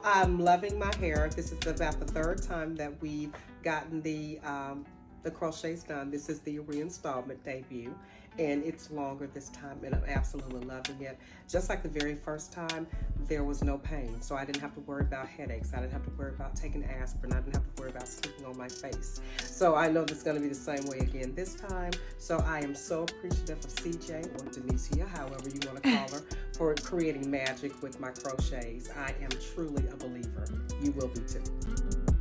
I'm loving my hair. This is about the third time that we've gotten the crochets done. This is the reinstallment debut, and it's longer this time, and I'm absolutely loving it. Just like the very first time, there was no pain, so I didn't have to worry about headaches. I didn't have to worry about taking aspirin. I didn't have to worry about sleeping on my face. So I know this is going to be the same way again this time. So I am so appreciative of CJ, or Denicia, however you want to call her, for creating magic with my crochets. I am truly a believer. You will be too.